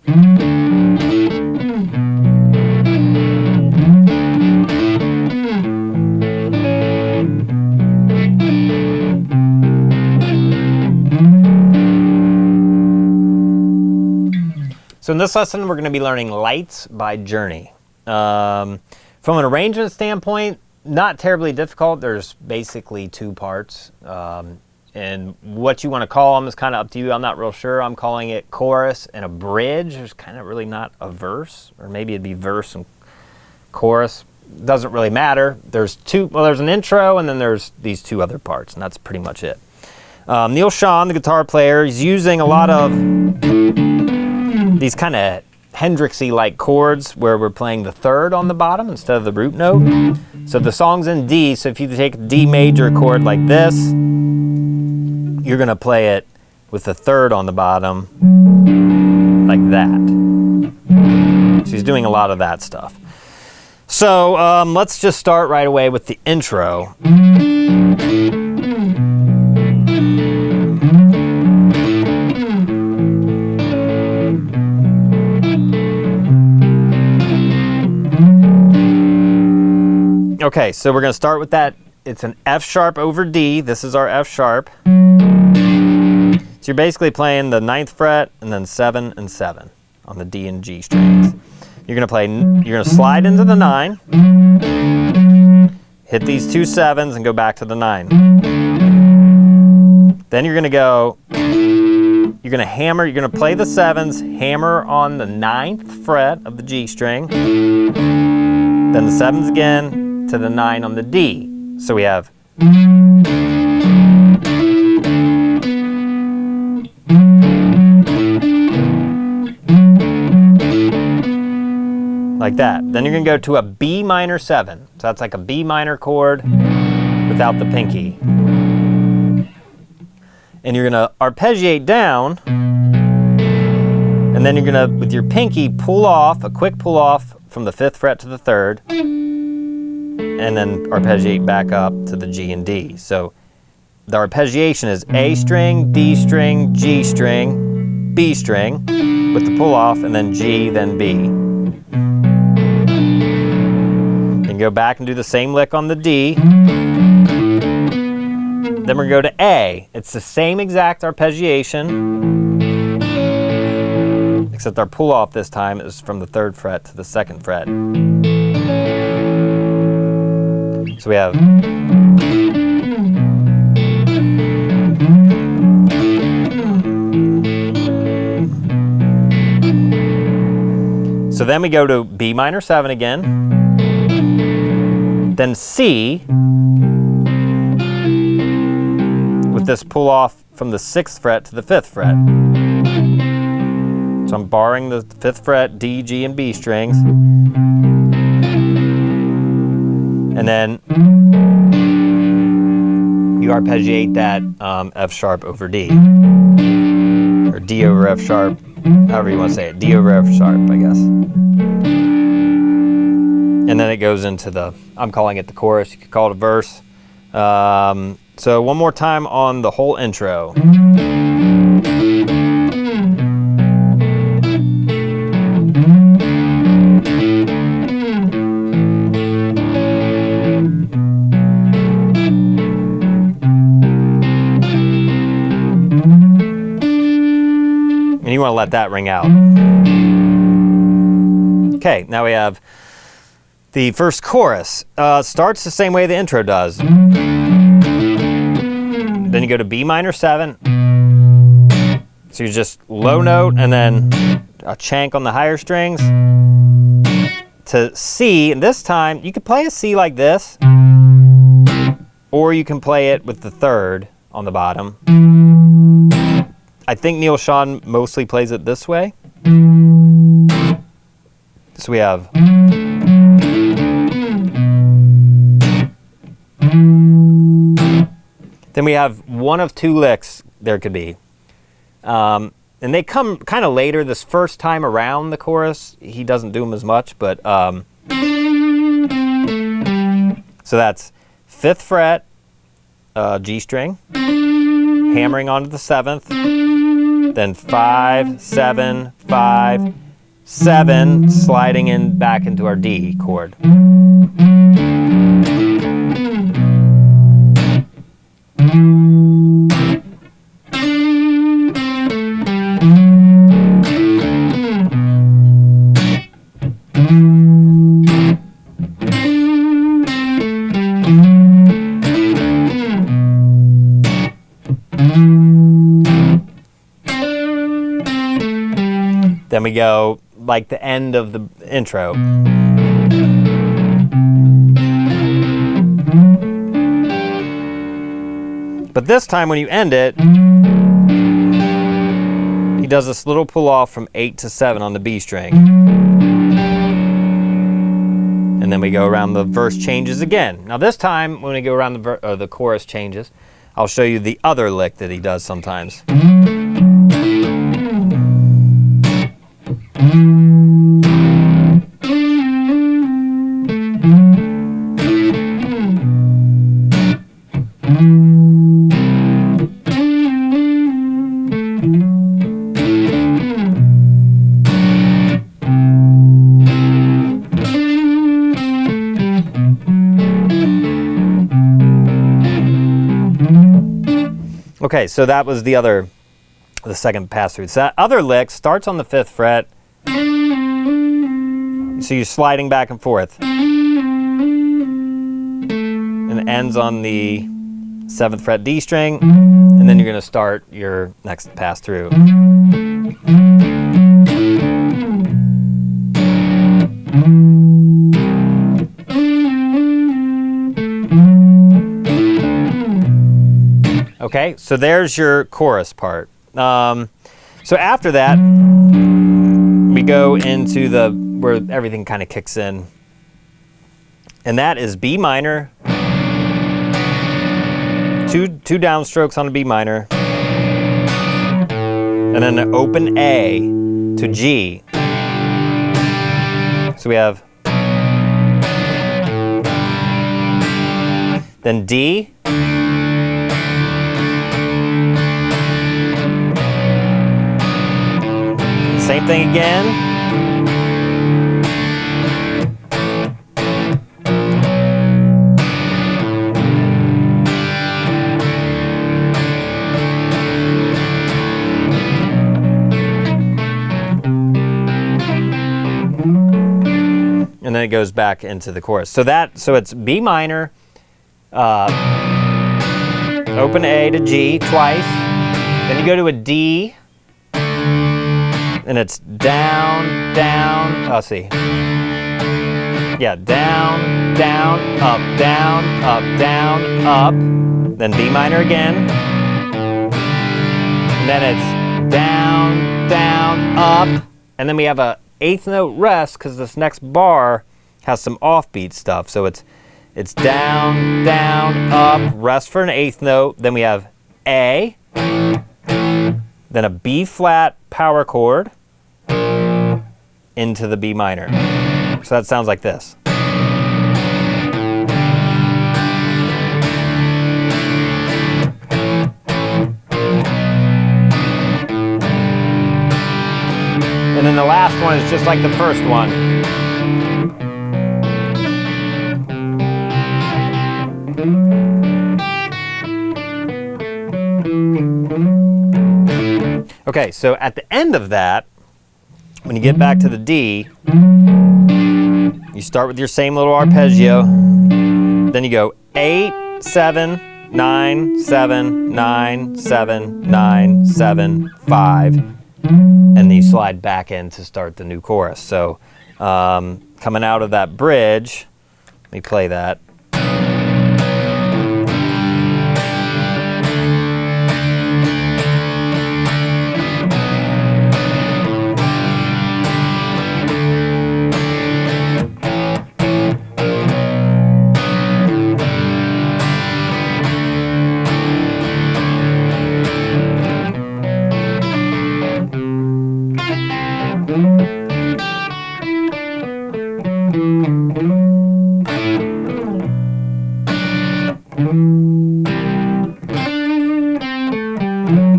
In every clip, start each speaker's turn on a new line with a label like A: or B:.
A: So in this lesson, we're going to be learning Lights by Journey. From an arrangement standpoint, not terribly difficult. There's basically two parts. And what you want to call them is kind of up to you. I'm not real sure. I'm calling it chorus and a bridge. There's kind of really not a verse, or maybe it'd be verse and chorus. Doesn't really matter. There's there's an intro, and then there's these two other parts, and that's pretty much it. Schon, the guitar player, is using a lot of these kind of Hendrixy like chords where we're playing the third on the bottom instead of the root note. So the song's in D, so if you take a D major chord like this, you're going to play it with the third on the bottom like that. So he's doing a lot of that stuff. So let's just start right away with the intro. Okay, so we're going to start with that. It's an F sharp over D. This is our F sharp. So you're basically playing the 9th fret and then 7 and 7 on the D and G strings. You're going to slide into the 9, hit these two 7s and go back to the 9. Then you're going to hammer, you're going to play the 7s, hammer on the 9th fret of the G string, then the 7s again, to the 9 on the D. So we have like that. Then you're going to go to a B minor 7. So that's like a B minor chord without the pinky. And you're going to arpeggiate down, and then you're going to, with your pinky, pull off, a quick pull off from the 5th fret to the 3rd, and then arpeggiate back up to the G and D. So the arpeggiation is A string, D string, G string, B string with the pull off, and then G, then B. Then go back and do the same lick on the D. Then we're going to go to A. It's the same exact arpeggiation, except our pull off this time is from the 3rd fret to the 2nd fret. So we have so then we go to B minor 7 again, then C with this pull off from the 6th fret to the 5th fret. So I'm barring the 5th fret, D, G, and B strings. And then you arpeggiate that F sharp over D, or D over F sharp, however you want to say it, D over F sharp, I guess. And then it goes into the, I'm calling it the chorus, you could call it a verse. So one more time on the whole intro. You want to let that ring out. Okay, now we have the first chorus. Starts the same way the intro does. Then you go to B minor 7. So you just low note and then a chank on the higher strings to C. And this time you could play a C like this, or you can play it with the 3rd on the bottom. I think Schon mostly plays it this way. So we have then we have one of two licks there could be. And they come kind of later this first time around the chorus. He doesn't do them as much, but so that's 5th fret, G string, hammering onto the 7th, then 5, 7, 5, 7, sliding in back into our D chord. Then we go like the end of the intro. But this time when you end it, he does this little pull off from 8 to 7 on the B string. And then we go around the verse changes again. Now this time when we go around the chorus changes, I'll show you the other lick that he does sometimes. Okay, so that was the second pass through. So that other lick starts on the 5th fret. So you're sliding back and forth. And it ends on the 7th fret D string. And then you're going to start your next pass through. Okay, so there's your chorus part. So after that, we go into where everything kind of kicks in. And that is B minor, two downstrokes on a B minor, and then an open A to G. So we have then D, same thing again. And then it goes back into the chorus. So it's B minor, open A to G twice. Then you go to a D. And it's down, down, let's see. Yeah, down, down, up, down, up, down, up. Then B minor again. And then it's down, down, up. And then we have a 8th note rest because this next bar has some offbeat stuff. So it's down, down, up, rest for an 8th note. Then we have A. Then a B flat power chord into the B minor. So that sounds like this. And then the last one is just like the first one. Okay, so at the end of that, when you get back to the D, you start with your same little arpeggio. Then you go 8, 7, 9, 7, 9, 7, 9, 7, 5. And then you slide back in to start the new chorus. So coming out of that bridge, let me play that.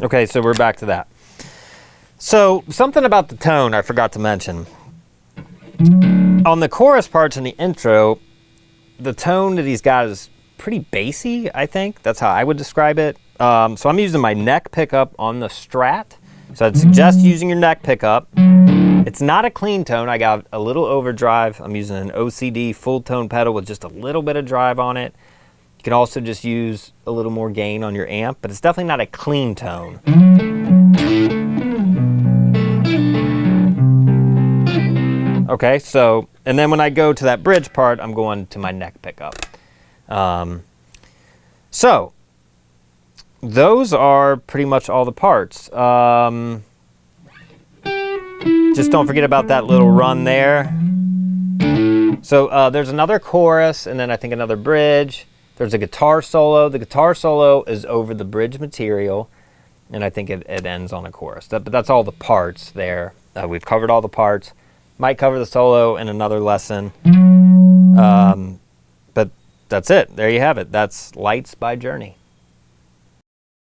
A: Okay, so we're back to that. So something about the tone I forgot to mention. On the chorus parts in the intro, the tone that he's got is pretty bassy, I think. That's how I would describe it. So I'm using my neck pickup on the Strat. So I'd suggest using your neck pickup. It's not a clean tone. I got a little overdrive. I'm using an OCD full tone pedal with just a little bit of drive on it. You can also just use a little more gain on your amp, but it's definitely not a clean tone. Okay, so, and then when I go to that bridge part, I'm going to my neck pickup. So, those are pretty much all the parts. Just don't forget about that little run there. So there's another chorus, and then I think another bridge. There's a guitar solo. The guitar solo is over the bridge material, and I think it ends on a chorus. But that's all the parts there. We've covered all the parts. Might cover the solo in another lesson. But that's it. There you have it. That's Lights by Journey.